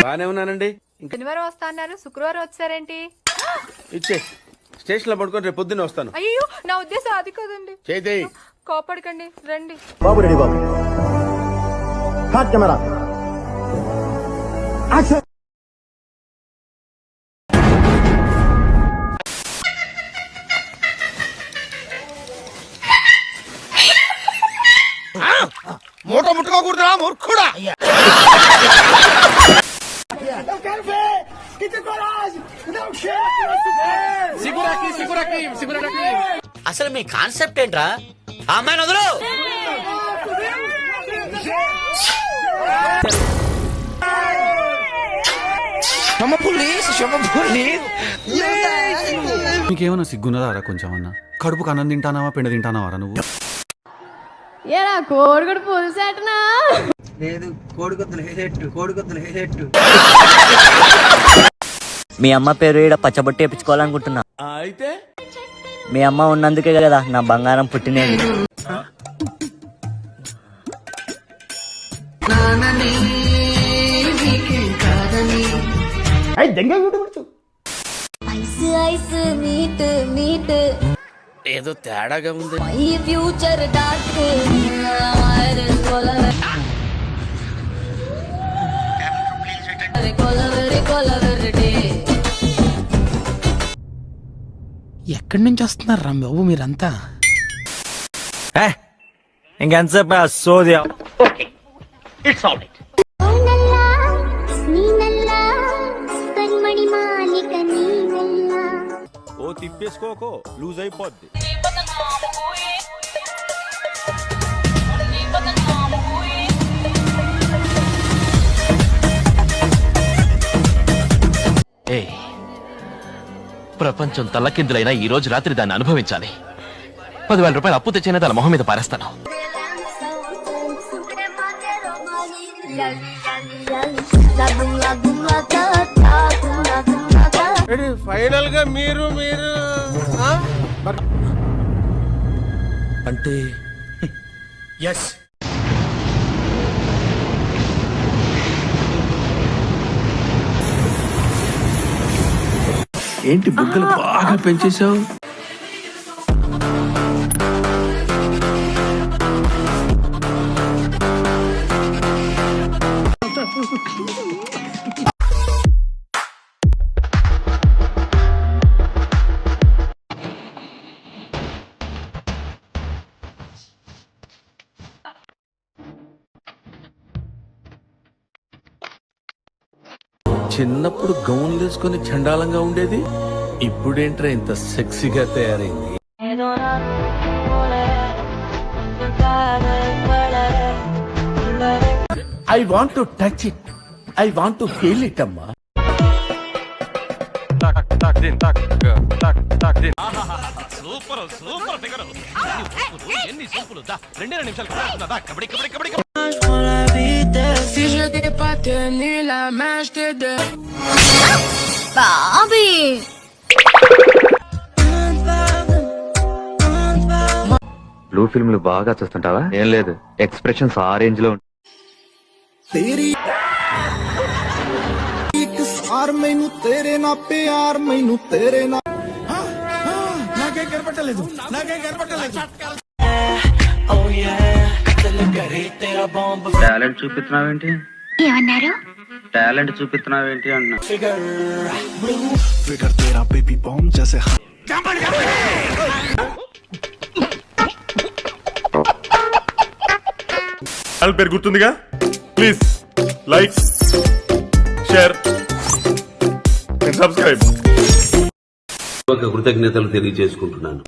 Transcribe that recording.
బానే ఉన్నానండి. శనివారం వస్తా అన్నారు, శుక్రవారం వచ్చారేంటి? ఇచ్చే స్టేషన్ లో పడుకొని రేపు పొద్దున్నే వస్తాను. అయ్యో నా ఉద్దేశం అది కాదండి. చేయి. కోపడకండి, రండి. బాబు రెడీ బాబు. Hot camera action. మూట ముట్టుకోకూడదురా మూర్ఖుడా. అసలు మీ కాన్సెప్ట్ ఏంట్రా? ఆ అమ్మాయిని వదలు. నీకేమన్నా సిగ్గున్నదారా కొంచెమన్నా? కడుపుకు అన్నం తింటానావా పిండ తింటానావారా నువ్వు? ఏరా కోడిగుడు పులుసేటనా? లేదు, కోడికొత్తులు హెడెట్టు. మీ అమ్మ పేరు ఈడ పచ్చబొట్టి వేయించుకోవాలనుకుంటున్నా. అయితే మీ అమ్మ ఉన్నందుకే కదా నా బంగారం పుట్టినేది. ఏదో తేడాగా ఉంది. ఫ్యూచర్ డార్క్ ఎక్కడి నుంచి వస్తున్నారు రా బాబు మీరంతా? ఇంకెంతసేపు సోది. ఓ తిప్పేసుకోకో, లూజ్ అయిపోద్ది. ప్రపంచం తల్లకిందులైనా ఈ రోజు రాత్రి దాన్ని అనుభవించాలి. 10,000 రూపాయలు అప్పు తెచ్చైనా తన మొహం మీద పారేస్తాను. ఫైనల్ గా మీరు అంటే ఎస్. ఏంటి బుగ్గలు బాగా పెంచేశావు? చిన్నప్పుడు గౌన్లు వేసుకుని చండాలంగా ఉండేది, ఇప్పుడేంట్రా ఇంత సెక్సీగా తయారైంది? I want to touch it, I want to feel it అమ్మా. Super figure. ఎన్ని సూపులు. 2 నిమిషాలు కబడ్డీ. బాబీ బ్లూ ఫిల్మ్లు బాగా చూస్తుంటావా? ఏం లేదు, ఎక్స్ప్రెషన్స్ ఆ రేంజ్ లో. నాకేం కనపట్టలేదు. టాలెంట్ చూపిస్తున్నావేంటి? ఏమన్నారు? టాలెంట్ చూపిస్తున్నావేంటి అన్నా. పేరు గుర్తుందిగా? Please like, share, subscribe. కృతజ్ఞతలు తెలియజేసుకుంటున్నాను.